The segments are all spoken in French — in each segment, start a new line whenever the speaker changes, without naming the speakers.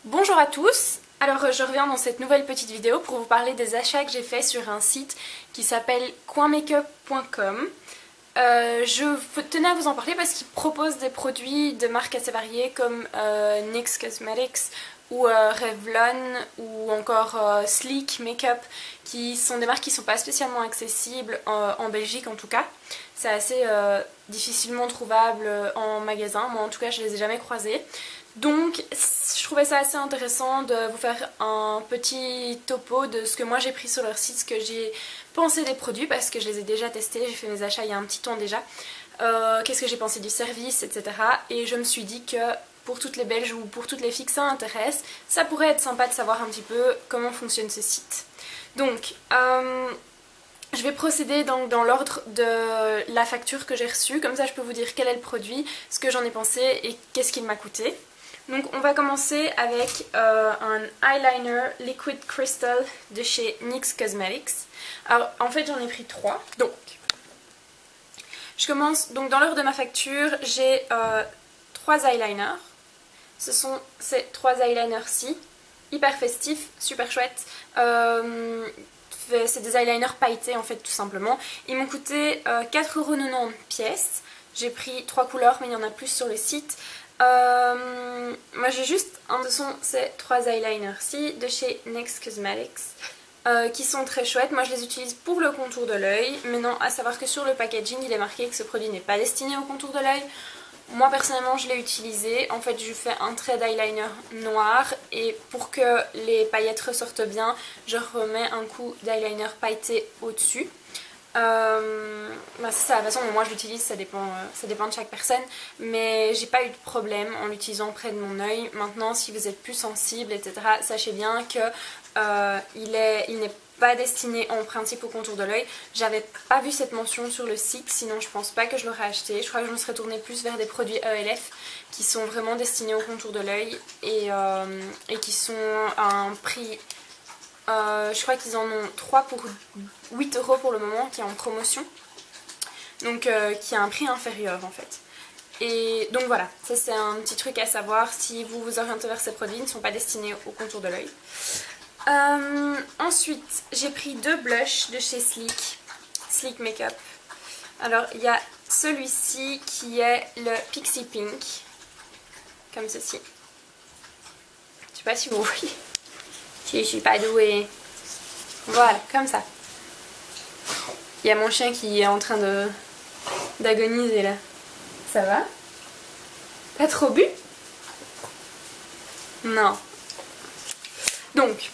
Bonjour à tous, alors je reviens dans cette nouvelle petite vidéo pour vous parler des achats que j'ai fait sur un site qui s'appelle coinmakeup.com. Je tenais à vous en parler parce qu'il propose des produits de marques assez variées comme NYX Cosmetics ou Revlon ou encore Sleek Makeup, qui sont des marques qui ne sont pas spécialement accessibles en Belgique en tout cas. C'est assez difficilement trouvable en magasin, moi en tout cas je les ai jamais croisés. Donc je trouvais ça assez intéressant de vous faire un petit topo de ce que moi j'ai pris sur leur site, ce que j'ai pensé des produits parce que je les ai déjà testés, j'ai fait mes achats il y a un petit temps déjà. Qu'est-ce que j'ai pensé du service, etc. Et je me suis dit que pour toutes les Belges ou pour toutes les filles que ça intéresse, ça pourrait être sympa de savoir un petit peu comment fonctionne ce site. Donc, je vais procéder donc dans l'ordre de la facture que j'ai reçue, comme ça je peux vous dire quel est le produit, ce que j'en ai pensé et qu'est-ce qu'il m'a coûté. Donc on va commencer avec un eyeliner Liquid Crystal de chez NYX Cosmetics. Alors en fait j'en ai pris 3. Donc je commence, donc dans l'ordre de ma facture, j'ai 3 eyeliners. Ce sont ces 3 eyeliners-ci, hyper festifs, super chouettes. C'est des eyeliners pailletés en fait tout simplement. Ils m'ont coûté 4,90€ pièce. J'ai pris 3 couleurs mais il y en a plus sur le site. Moi j'ai juste un de ces 3 eyeliners-ci de chez NYX Cosmetics qui sont très chouettes. Moi je les utilise pour le contour de l'œil. Maintenant à savoir que sur le packaging il est marqué que ce produit n'est pas destiné au contour de l'œil. Moi personnellement je l'ai utilisé, en fait je fais un trait d'eyeliner noir et pour que les paillettes ressortent bien, je remets un coup d'eyeliner pailleté au-dessus. C'est ça, de toute façon moi je l'utilise, ça dépend de chaque personne, mais j'ai pas eu de problème en l'utilisant près de mon œil. Maintenant si vous êtes plus sensible etc, sachez bien que il n'est pas destiné en principe au contour de l'œil. J'avais pas vu cette mention sur le site, sinon je pense pas que je l'aurais acheté. Je crois que je me serais tournée plus vers des produits ELF qui sont vraiment destinés au contour de l'œil et qui sont à un prix, je crois qu'ils en ont 3 pour 8€ pour le moment, qui est en promotion. Donc qui a un prix inférieur en fait. Et donc voilà, ça c'est un petit truc à savoir si vous vous orientez vers ces produits, ils ne sont pas destinés au contour de l'œil. Ensuite, j'ai pris 2 blushs de chez Sleek Makeup. Alors, il y a celui-ci qui est le Pixie Pink, comme ceci. Je sais pas si vous voyez. Si je suis pas douée. Voilà, comme ça. Il y a mon chien qui est en train d'agoniser là. Ça va? Pas trop bu? Non. Donc,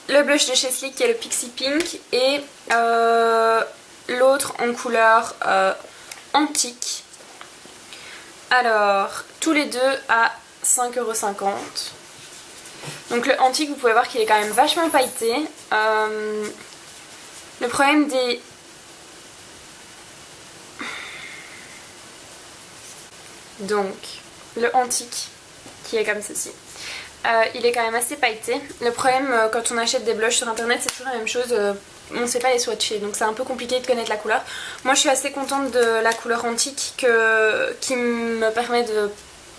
le blush de chez Sleek qui est le Pixie Pink et l'autre en couleur antique. Alors, tous les deux à 5,50€. Donc le antique, vous pouvez voir qu'il est quand même vachement pailleté. Le problème des... Donc, le antique qui est comme ceci. Il est quand même assez pailleté. Le problème quand on achète des blushs sur internet, c'est toujours la même chose, on ne sait pas les swatcher, donc c'est un peu compliqué de connaître la couleur. Moi je suis assez contente de la couleur antique qui me permet de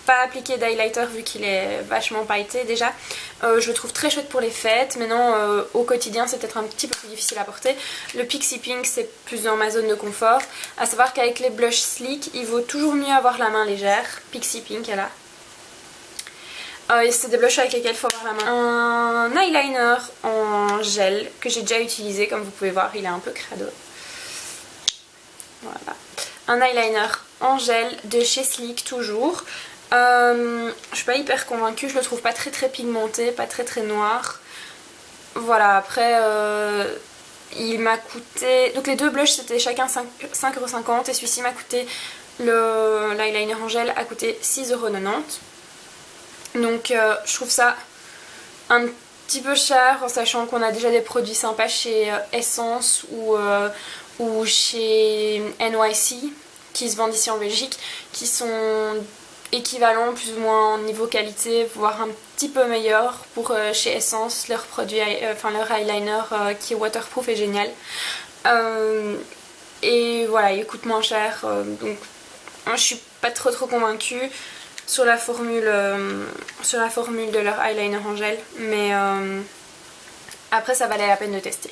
pas appliquer d'highlighter vu qu'il est vachement pailleté déjà. Je le trouve très chouette pour les fêtes. Maintenant au quotidien c'est peut-être un petit peu plus difficile à porter. Le Pixie Pink c'est plus dans ma zone de confort. À savoir qu'avec les blushs Sleek il vaut toujours mieux avoir la main légère. Pixie Pink elle a. Et c'est des blushs avec lesquels il faut avoir la main. Un eyeliner en gel que j'ai déjà utilisé, comme vous pouvez voir, il est un peu crado. Voilà. Un eyeliner en gel de chez Sleek toujours. Je suis pas hyper convaincue, je le trouve pas très pigmenté, pas très noir. Voilà, après il m'a coûté... Donc les 2 blushs c'était chacun 5,50€ et celui-ci m'a coûté... L'eyeliner en gel a coûté 6,90€. Donc je trouve ça un petit peu cher en sachant qu'on a déjà des produits sympas chez Essence ou chez NYC qui se vendent ici en Belgique qui sont équivalents plus ou moins en niveau qualité, voire un petit peu meilleurs pour chez Essence. Leur produit, leur eyeliner qui est waterproof est génial. Et voilà, il coûte moins cher donc je suis pas trop convaincue. sur la formule de leur eyeliner en gel, mais après ça valait la peine de tester.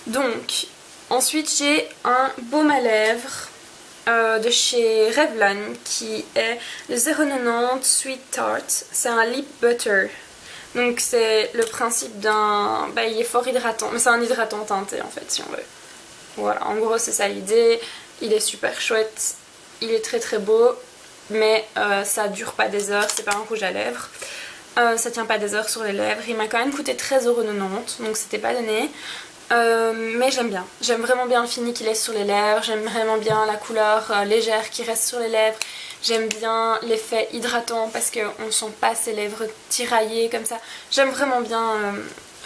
Donc ensuite j'ai un baume à lèvres de chez Revlon qui est le 0,90 Sweet Tart. C'est un lip butter. Donc c'est le principe d'un... Bah, il est fort hydratant, mais c'est un hydratant teinté en fait si on veut. Voilà, en gros c'est ça l'idée. Il est super chouette, il est très très beau, mais ça dure pas des heures, c'est pas un rouge à lèvres. Ça tient pas des heures sur les lèvres. Il m'a quand même coûté 13,90 €, donc c'était pas donné. Mais j'aime bien, j'aime vraiment bien le fini qu'il laisse sur les lèvres, j'aime vraiment bien la couleur légère qui reste sur les lèvres, j'aime bien l'effet hydratant parce qu'on ne sent pas ses lèvres tiraillées comme ça. J'aime vraiment bien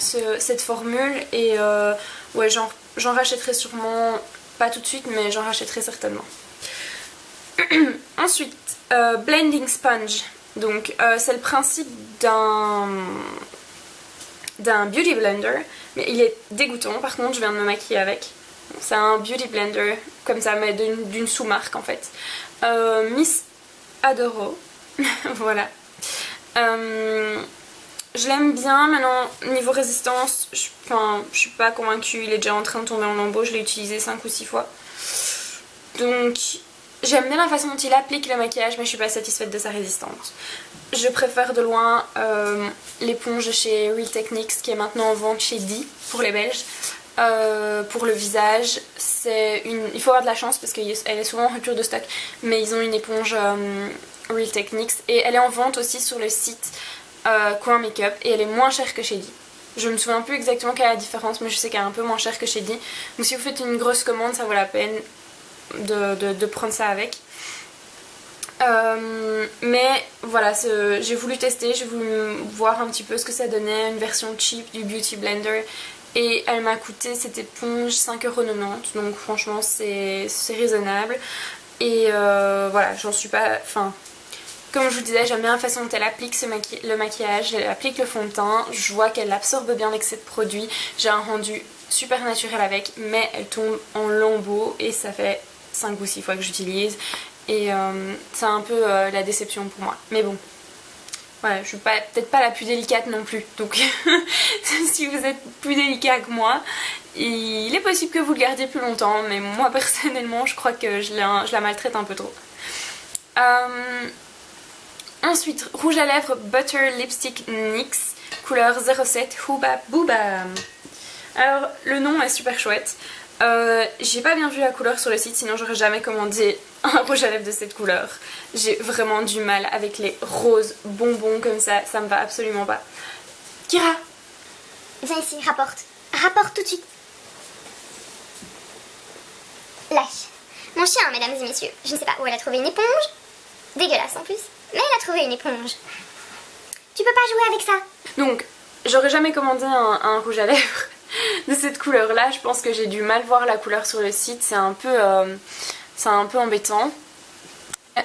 cette formule et ouais, j'en rachèterai sûrement, pas tout de suite, mais j'en rachèterai certainement. Ensuite, Blending Sponge, donc c'est le principe d'un beauty blender, mais il est dégoûtant. Par contre je viens de me maquiller avec. C'est un beauty blender comme ça, mais d'une sous-marque en fait, Miss Adoro. Voilà, je l'aime bien. Maintenant niveau résistance, je suis pas convaincue, il est déjà en train de tomber en lambeaux, je l'ai utilisé 5 ou 6 fois, donc j'aime bien la façon dont il applique le maquillage, mais je suis pas satisfaite de sa résistance. Je préfère de loin l'éponge chez Real Techniques qui est maintenant en vente chez Dee pour les Belges. Pour le visage, il faut avoir de la chance parce qu'elle est souvent en rupture de stock, mais ils ont une éponge Real Techniques et elle est en vente aussi sur le site Coin Makeup et elle est moins chère que chez Dee. Je me souviens plus exactement quelle est la différence, mais je sais qu'elle est un peu moins chère que chez Dee. Donc si vous faites une grosse commande, ça vaut la peine de prendre ça avec. Mais voilà, j'ai voulu tester, j'ai voulu voir un petit peu ce que ça donnait, une version cheap du Beauty Blender, et elle m'a coûté cette éponge 5,90 €, donc franchement c'est raisonnable. Et voilà, j'en suis pas... Enfin, comme je vous disais, j'aime bien la façon dont elle applique le maquillage, elle applique le fond de teint, je vois qu'elle absorbe bien l'excès de produit, j'ai un rendu super naturel avec, mais elle tombe en lambeaux et ça fait 5 ou 6 fois que j'utilise. Et c'est un peu la déception pour moi. Mais bon, voilà, je suis peut-être pas la plus délicate non plus. Donc si vous êtes plus délicat que moi, il est possible que vous le gardiez plus longtemps. Mais moi personnellement, je crois que je la maltraite un peu trop. Ensuite, rouge à lèvres Butter Lipstick NYX, couleur 07 Huba Booba. Alors le nom est super chouette. J'ai pas bien vu la couleur sur le site, sinon j'aurais jamais commandé un rouge à lèvres de cette couleur. J'ai vraiment du mal avec les roses bonbons comme ça me va absolument pas. Kira,
viens ici, rapporte. Rapporte tout de suite. Lâche. Mon chien, mesdames et messieurs. Je ne sais pas où elle a trouvé une éponge. Dégueulasse en plus. Mais elle a trouvé une éponge. Tu peux pas jouer avec ça.
Donc, j'aurais jamais commandé un rouge à lèvres de cette couleur là. Je pense que j'ai du mal voir la couleur sur le site, c'est un peu embêtant.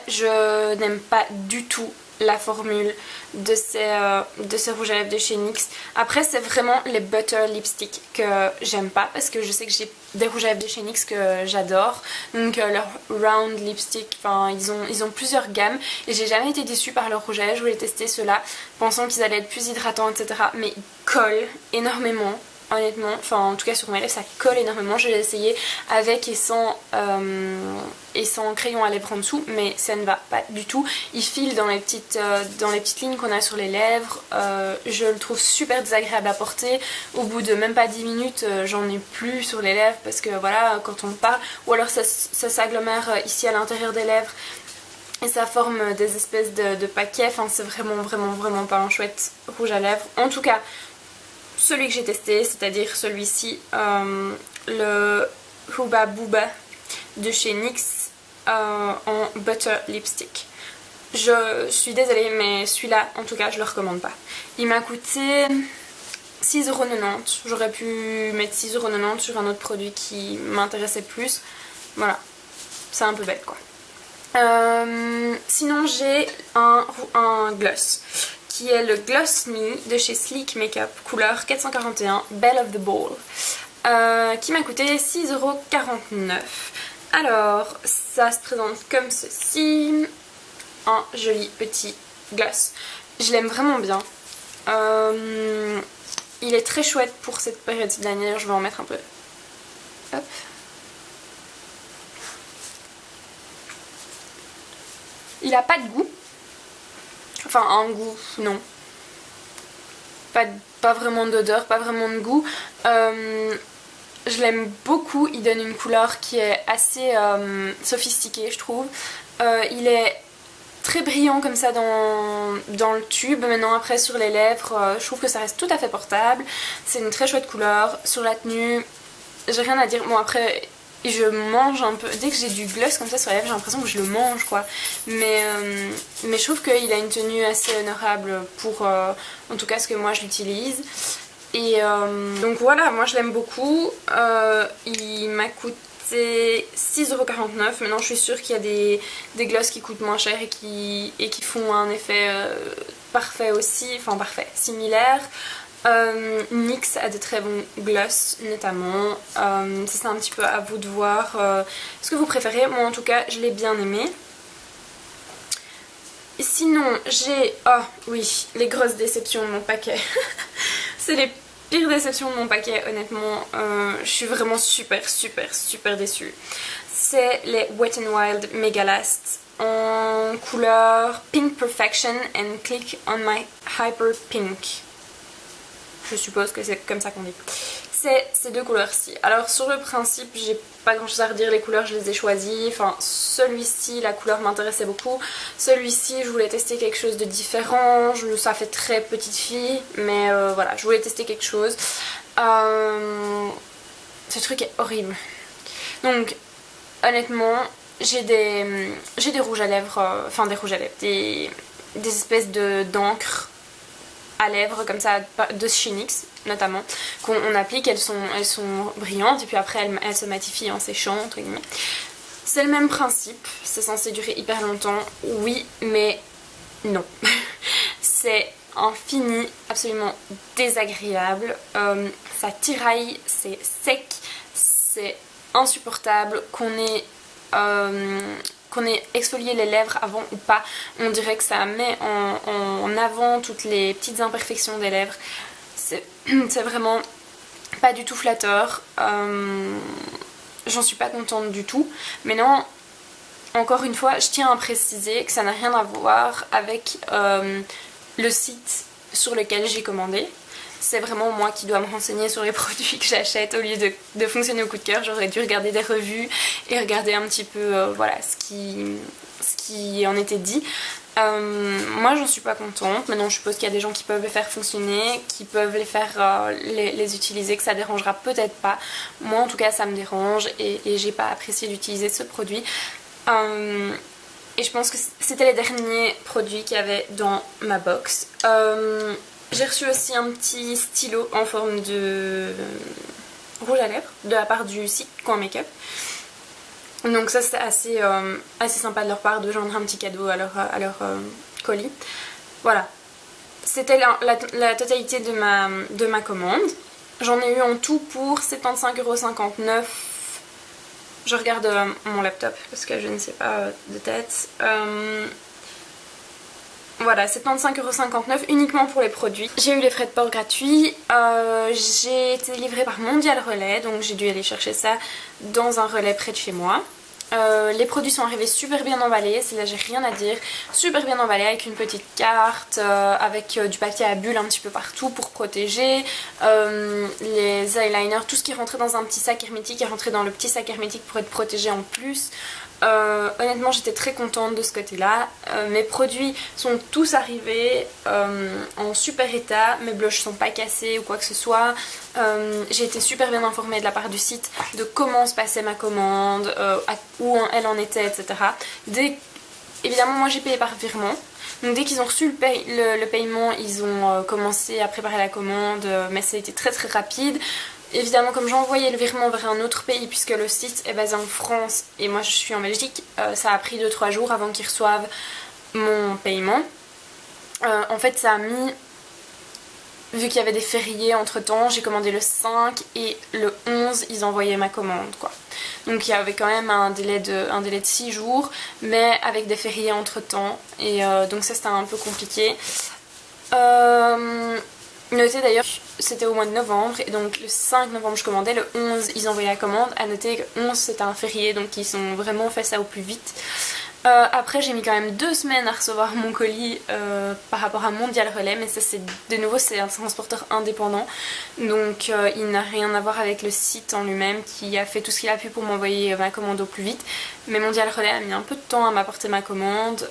Je n'aime pas du tout la formule de ces rouges à lèvres de chez NYX. Après c'est vraiment les butter lipstick que j'aime pas, parce que je sais que j'ai des rouges à lèvres de chez NYX que j'adore, donc leur round lipstick, enfin ils ont plusieurs gammes et j'ai jamais été déçue par leur rouge à lèvres. Je voulais tester ceux-là pensant qu'ils allaient être plus hydratants etc, mais ils collent énormément. Honnêtement, enfin en tout cas sur mes lèvres ça colle énormément. Je l'ai essayé avec et sans crayon à lèvres en dessous, mais ça ne va pas du tout. Il file dans les petites lignes qu'on a sur les lèvres. Je le trouve super désagréable à porter. Au bout de même pas 10 minutes j'en ai plus sur les lèvres parce que voilà, quand on parle, ou alors ça s'agglomère ici à l'intérieur des lèvres et ça forme des espèces de paquets. Enfin c'est vraiment pas un chouette rouge à lèvres. En tout cas celui que j'ai testé, c'est-à-dire celui-ci, le Huba Booba de chez NYX en Butter Lipstick. Je suis désolée, mais celui-là, en tout cas, je le recommande pas. Il m'a coûté 6,90 €. J'aurais pu mettre 6,90 € sur un autre produit qui m'intéressait plus. Voilà, c'est un peu bête quoi. Sinon j'ai un gloss qui est le Gloss Me de chez Sleek Makeup, couleur 441 Belle of the Ball, qui m'a coûté 6,49 €. Alors ça se présente comme ceci. un joli petit gloss. Je l'aime vraiment bien. Il est très chouette pour cette période de l'année. Je vais en mettre un peu. Hop. Il a pas de goût. Enfin, un goût, non. Pas vraiment d'odeur, pas vraiment de goût. Je l'aime beaucoup. Il donne une couleur qui est assez sophistiquée, je trouve. Il est très brillant comme ça dans le tube. Maintenant après sur les lèvres, je trouve que ça reste tout à fait portable. C'est une très chouette couleur. Sur la tenue, j'ai rien à dire. Bon après je mange un peu, dès que j'ai du gloss comme ça sur les lèvres j'ai l'impression que je le mange quoi. Mais je trouve qu'il a une tenue assez honorable pour en tout cas ce que moi je l'utilise. Et donc voilà, moi je l'aime beaucoup. Il m'a coûté 6,49€. Maintenant je suis sûre qu'il y a des gloss qui coûtent moins cher et qui font un effet parfait aussi, enfin parfait, similaire. NYX a de très bons gloss notamment. C'est un petit peu à vous de voir ce que vous préférez. Moi en tout cas je l'ai bien aimé. Sinon j'ai, oh oui, les grosses déceptions de mon paquet. C'est les pire déception de mon paquet, honnêtement. Je suis vraiment super déçue. C'est les Wet n Wild Mega Last en couleur Pink Perfection and Click on My Hyper Pink. Je suppose que c'est comme ça qu'on dit. C'est ces deux couleurs-ci. Alors sur le principe, j'ai pas grand chose à redire, les couleurs je les ai choisies. Enfin celui-ci, la couleur m'intéressait beaucoup. Celui-ci, je voulais tester quelque chose de différent. Ça fait très petite fille, mais voilà, je voulais tester quelque chose. Ce truc est horrible. Donc honnêtement, j'ai des rouges à lèvres, enfin des rouges à lèvres, des espèces d'encre à lèvres comme ça de chez NYX notamment qu'on applique, elles sont brillantes et puis après elles se matifient en séchant entre guillemets. C'est le même principe, c'est censé durer hyper longtemps, oui mais non. C'est un fini absolument désagréable, ça tiraille, c'est sec, c'est insupportable, qu'on ait exfolié les lèvres avant ou pas, on dirait que ça met en avant toutes les petites imperfections des lèvres. C'est vraiment pas du tout flatteur. J'en suis pas contente du tout. Mais non, encore une fois, je tiens à préciser que ça n'a rien à voir avec le site sur lequel j'ai commandé. C'est vraiment moi qui dois me renseigner sur les produits que j'achète au lieu de fonctionner au coup de cœur. J'aurais dû regarder des revues et regarder un petit peu voilà, ce qui en était dit. Moi j'en suis pas contente. Maintenant je suppose qu'il y a des gens qui peuvent les faire fonctionner, qui peuvent les faire les utiliser, que ça dérangera peut-être pas. Moi en tout cas ça me dérange et j'ai pas apprécié d'utiliser ce produit. Et je pense que c'était les derniers produits qu'il y avait dans ma box. J'ai reçu aussi un petit stylo en forme de rouge à lèvres de la part du site Coin Make-up. Donc ça c'était assez sympa de leur part de joindre un petit cadeau à leur colis. Voilà, c'était la totalité de ma commande. J'en ai eu en tout pour 75,59€. Je regarde mon laptop parce que je ne sais pas de tête. Voilà, 75,59€ uniquement pour les produits. J'ai eu les frais de port gratuits. J'ai été livrée par Mondial Relais, donc j'ai dû aller chercher ça dans un relais près de chez moi. Les produits sont arrivés super bien emballés, là j'ai rien à dire, super bien emballés avec une petite carte, avec du papier à bulles un petit peu partout pour protéger, les eyeliners, tout ce qui est rentré dans un petit sac hermétique est rentré dans le petit sac hermétique pour être protégé en plus. Honnêtement j'étais très contente de ce côté là. Mes produits sont tous arrivés en super état, mes blushs sont pas cassés ou quoi que ce soit. J'ai été super bien informée de la part du site de comment se passait ma commande, où elle en était, etc. Évidemment moi j'ai payé par virement. Donc dès qu'ils ont reçu le paiement, ils ont commencé à préparer la commande, mais ça a été très rapide. Évidemment comme j'ai envoyé le virement vers un autre pays puisque le site est basé en France et moi je suis en Belgique, ça a pris 2-3 jours avant qu'ils reçoivent mon paiement. En fait ça a mis vu qu'il y avait des fériés entre temps, j'ai commandé le 5 et le 11 ils envoyaient ma commande quoi. Donc il y avait quand même un délai de 6 jours, mais avec des fériés entre temps, et donc ça c'était un peu compliqué. Notez d'ailleurs, c'était au mois de novembre, et donc le 5 novembre je commandais, le 11 ils envoyaient la commande. À noter que le 11 c'était un férié, donc ils ont vraiment fait ça au plus vite. Après j'ai mis quand même 2 semaines à recevoir mon colis par rapport à Mondial Relais, mais ça c'est de nouveau c'est un transporteur indépendant, donc il n'a rien à voir avec le site en lui-même qui a fait tout ce qu'il a pu pour m'envoyer ma commande au plus vite. Mais Mondial Relais a mis un peu de temps à m'apporter ma commande,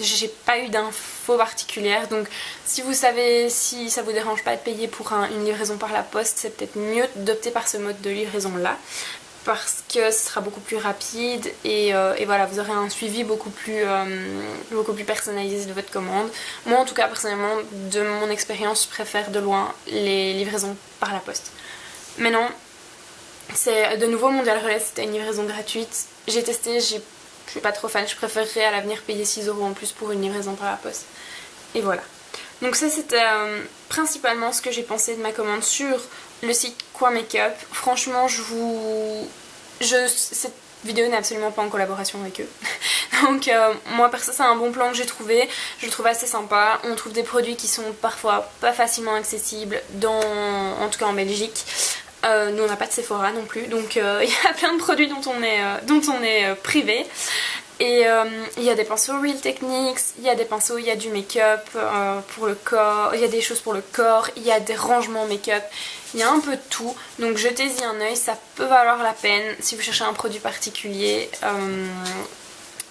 j'ai pas eu d'infos particulières, donc si vous savez, si ça vous dérange pas de payer pour une livraison par la poste, c'est peut-être mieux d'opter par ce mode de livraison là, parce que ce sera beaucoup plus rapide et voilà, vous aurez un suivi beaucoup plus personnalisé de votre commande. Moi en tout cas personnellement, de mon expérience, je préfère de loin les livraisons par la poste. Mais non, c'est de nouveau Mondial Relais, c'était une livraison gratuite. J'ai testé, je suis pas trop fan, je préférerais à l'avenir payer 6 € en plus pour une livraison par la poste. Et voilà. Donc ça c'était principalement ce que j'ai pensé de ma commande sur le site Coin Makeup. Franchement cette vidéo n'est absolument pas en collaboration avec eux. Donc moi perso c'est un bon plan que j'ai trouvé, je le trouve assez sympa. On trouve des produits qui sont parfois pas facilement accessibles en tout cas en Belgique. Nous on n'a pas de Sephora non plus, donc il y a plein de produits dont on est privé. Et il y a des pinceaux Real Techniques, il y a des pinceaux, il y a du make-up pour le corps, il y a des choses pour le corps, il y a des rangements make-up, il y a un peu de tout. Donc jetez-y un œil, ça peut valoir la peine si vous cherchez un produit particulier.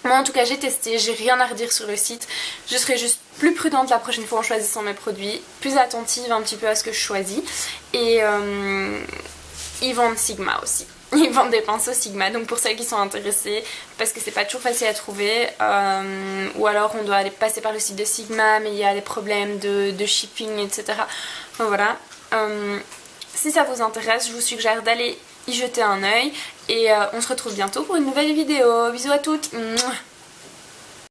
Moi en tout cas j'ai testé, j'ai rien à redire sur le site. Je serai juste plus prudente la prochaine fois en choisissant mes produits, plus attentive un petit peu à ce que je choisis. Et ils vendent Sigma aussi. Ils vendent des pinceaux Sigma, donc pour celles qui sont intéressées, parce que c'est pas toujours facile à trouver, ou alors on doit aller passer par le site de Sigma, mais il y a des problèmes de shipping, etc. Donc voilà. Si ça vous intéresse, je vous suggère d'aller y jeter un œil, et on se retrouve bientôt pour une nouvelle vidéo. Bisous à toutes.